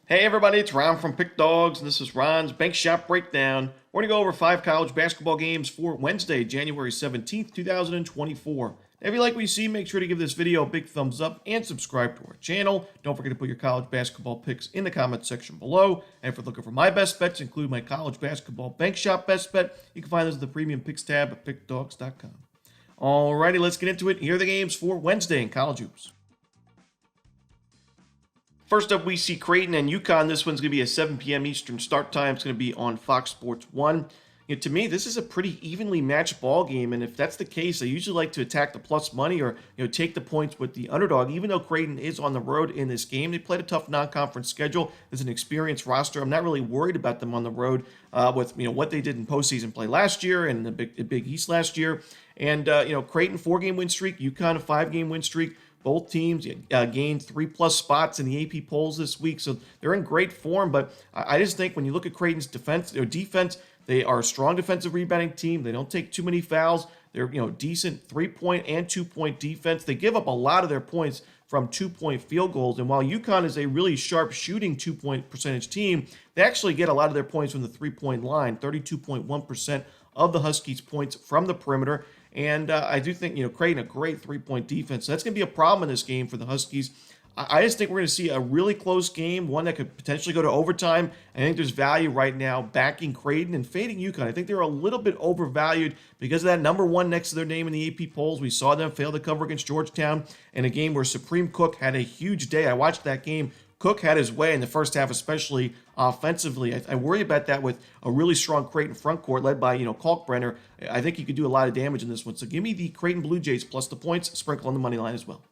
Hey everybody, it's Ron from Pick Dawgz, and this is Ron's Bank Shop Breakdown. We're going to go over 5 college basketball games for Wednesday, January 17th, 2024. If you like what you see, make sure to give this video a big thumbs up and subscribe to our channel. Don't forget to put your college basketball picks in the comments section below. And if you're looking for my best bets, include my college basketball Bank Shop best bet. You can find those at the premium picks tab at pickdawgz.com. Alrighty, let's get into it. Here are the games for Wednesday in college hoops. First up, we see Creighton and UConn. This one's going to be a 7 p.m. Eastern start time. It's going to be on Fox Sports 1. To me, this is a pretty evenly matched ball game, and if that's the case, I usually like to attack the plus money or take the points with the underdog. Even though Creighton is on the road in this game, they played a tough non-conference schedule. There's an experienced roster. I'm not really worried about them on the road with what they did in postseason play last year and the Big East last year. And Creighton 4-game win streak, UConn a 5-game win streak. Both teams gained 3+ spots in the AP polls this week, so they're in great form. But I just think when you look at Creighton's defense, they are a strong defensive rebounding team. They don't take too many fouls. They're decent 3-point and 2-point defense. They give up a lot of their points from 2-point field goals. And while UConn is a really sharp shooting 2-point percentage team, they actually get a lot of their points from the 3-point line, 32.1% of the Huskies' points from the perimeter. And I do think, Creighton, a great 3-point defense. So that's going to be a problem in this game for the Huskies. I just think we're going to see a really close game, one that could potentially go to overtime. I think there's value right now backing Creighton and fading UConn. I think they're a little bit overvalued because of that number 1 next to their name in the AP polls. We saw them fail to cover against Georgetown in a game where Supreme Cook had a huge day. I watched that game. Cook had his way in the first half, especially offensively. I worry about that with a really strong Creighton front court led by, Kalkbrenner. I think he could do a lot of damage in this one. So give me the Creighton Blue Jays plus the points, sprinkle on the money line as well.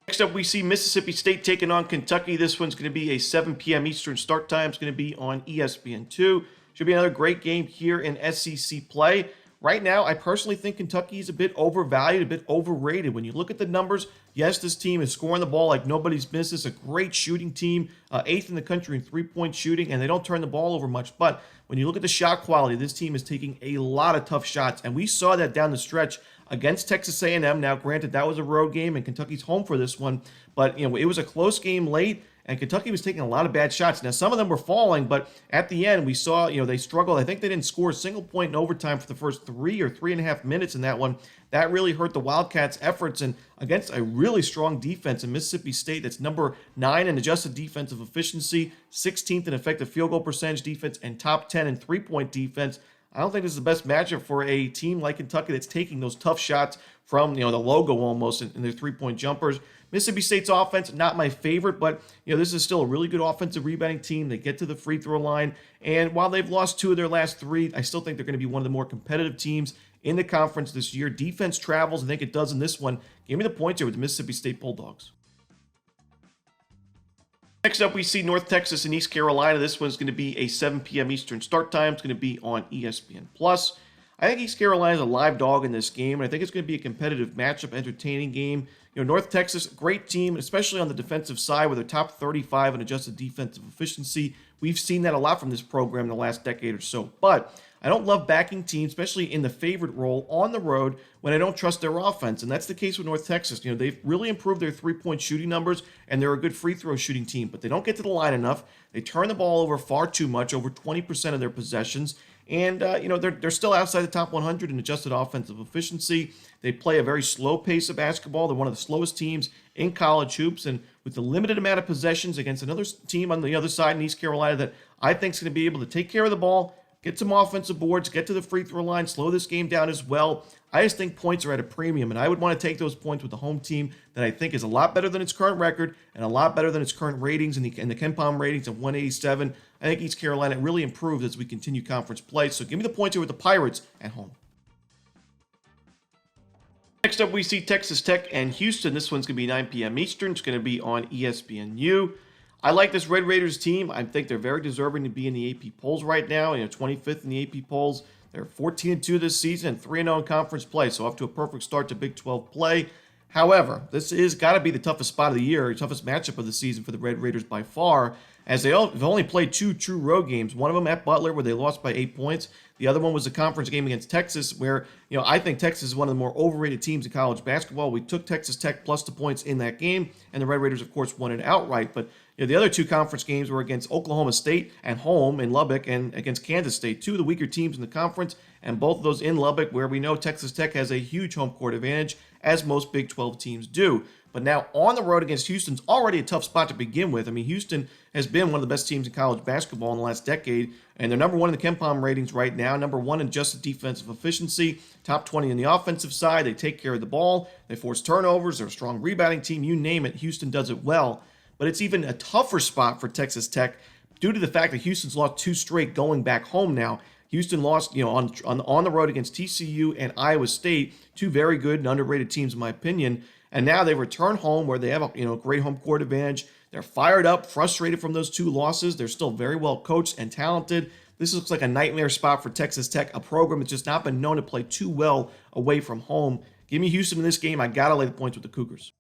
Next up, we see Mississippi State taking on Kentucky. This one's going to be a 7 p.m. Eastern start time. It's going to be on ESPN2. Should be another great game here in SEC play. Right now, I personally think Kentucky is a bit overvalued, a bit overrated. When you look at the numbers, yes, this team is scoring the ball like nobody's business. A great shooting team, 8th in the country in 3-point shooting, and they don't turn the ball over much. But when you look at the shot quality, this team is taking a lot of tough shots, and we saw that down the stretch against Texas A&M. Now, granted, that was a road game, and Kentucky's home for this one, but it was a close game late. And Kentucky was taking a lot of bad shots. Now, some of them were falling, but at the end, we saw, they struggled. I think they didn't score a single point in overtime for the first 3 or 3.5 minutes in that one. That really hurt the Wildcats' efforts. And against a really strong defense in Mississippi State, that's number 9 in adjusted defensive efficiency, 16th in effective field goal percentage defense, and top 10 in 3-point defense. I don't think this is the best matchup for a team like Kentucky that's taking those tough shots from, the logo almost in their 3-point jumpers. Mississippi State's offense, not my favorite, but, this is still a really good offensive rebounding team. They get to the free throw line, and while they've lost 2 of their last 3, I still think they're going to be one of the more competitive teams in the conference this year. Defense travels. I think it does in this one. Give me the points here with the Mississippi State Bulldogs. Next up, we see North Texas and East Carolina. This one's going to be a 7 p.m. Eastern start time. It's going to be on ESPN+. I think East Carolina is a live dog in this game, and I think it's going to be a competitive matchup, entertaining game. North Texas, great team, especially on the defensive side with their top 35 in adjusted defensive efficiency. We've seen that a lot from this program in the last decade or so. But I don't love backing teams, especially in the favorite role on the road, when I don't trust their offense. And that's the case with North Texas. They've really improved their 3-point shooting numbers, and they're a good free throw shooting team. But they don't get to the line enough. They turn the ball over far too much, over 20% of their possessions. And, they're still outside the top 100 in adjusted offensive efficiency. They play a very slow pace of basketball. They're one of the slowest teams in college hoops. And with the limited amount of possessions against another team on the other side in East Carolina that I think is going to be able to take care of the ball, get some offensive boards, get to the free throw line, slow this game down as well. I just think points are at a premium, and I would want to take those points with the home team that I think is a lot better than its current record and a lot better than its current ratings and the KenPom ratings of 187. I think East Carolina really improved as we continue conference play. So give me the points here with the Pirates at home. Next up, we see Texas Tech and Houston. This one's going to be 9 p.m. Eastern. It's going to be on ESPNU. I like this Red Raiders team. I think they're very deserving to be in the AP polls right now. 25th in the AP polls. They're 14-2 this season and 3-0 in conference play, so off to a perfect start to Big 12 play. However, this is got to be the toughest spot of the year, toughest matchup of the season for the Red Raiders by far, as they've only played 2 true road games, one of them at Butler where they lost by 8 points. The other one was a conference game against Texas where, I think Texas is one of the more overrated teams in college basketball. We took Texas Tech plus the points in that game, and the Red Raiders, of course, won it outright. But the other two conference games were against Oklahoma State at home in Lubbock and against Kansas State, two of the weaker teams in the conference, and both of those in Lubbock, where we know Texas Tech has a huge home court advantage, as most Big 12 teams do. But now on the road against Houston's already a tough spot to begin with. I mean, Houston has been one of the best teams in college basketball in the last decade, and they're number one in the KenPom ratings right now, number one in adjusted defensive efficiency, top 20 on the offensive side. They take care of the ball. They force turnovers. They're a strong rebounding team. You name it, Houston does it well. But it's even a tougher spot for Texas Tech due to the fact that Houston's lost two straight going back home now. Houston lost, on the road against TCU and Iowa State, two very good and underrated teams in my opinion. And now they return home where they have a great home court advantage. They're fired up, frustrated from those two losses. They're still very well coached and talented. This looks like a nightmare spot for Texas Tech, a program that's just not been known to play too well away from home. Give me Houston in this game. I got to lay the points with the Cougars.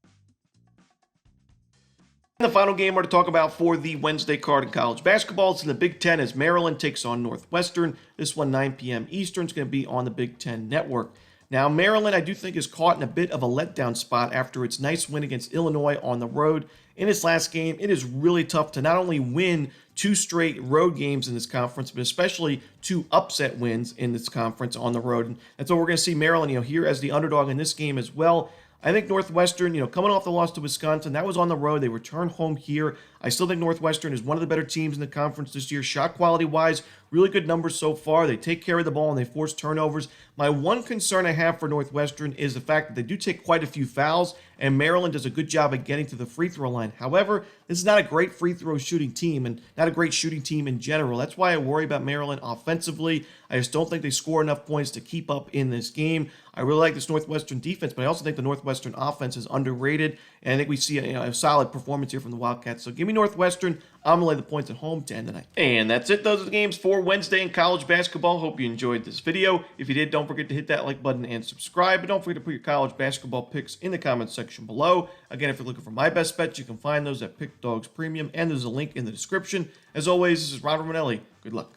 And the final game we're to talk about for the Wednesday card in college basketball. It's in the Big Ten as Maryland takes on Northwestern. This one, 9 p.m. Eastern, is going to be on the Big Ten Network. Now, Maryland, I do think, is caught in a bit of a letdown spot after its nice win against Illinois on the road. In its last game, it is really tough to not only win two straight road games in this conference, but especially two upset wins in this conference on the road. And that's what we're going to see Maryland, here as the underdog in this game as well. I think Northwestern, coming off the loss to Wisconsin, that was on the road. They return home here. I still think Northwestern is one of the better teams in the conference this year. Shot quality-wise, really good numbers so far. They take care of the ball and they force turnovers. My one concern I have for Northwestern is the fact that they do take quite a few fouls, and Maryland does a good job at getting to the free throw line. However, this is not a great free throw shooting team and not a great shooting team in general. That's why I worry about Maryland offensively. I just don't think they score enough points to keep up in this game. I really like this Northwestern defense, but I also think the Northwestern offense is underrated, and I think we see a solid performance here from the Wildcats. So give me Northwestern. I'm going to lay the points at home to end the night. And that's it. Those are the games for Wednesday in college basketball. Hope you enjoyed this video. If you did, don't forget to hit that like button and subscribe. But don't forget to put your college basketball picks in the comments section below. Again, if you're looking for my best bets, you can find those at Pickdawgz Premium, and there's a link in the description. As always, this is Romanelli. Good luck.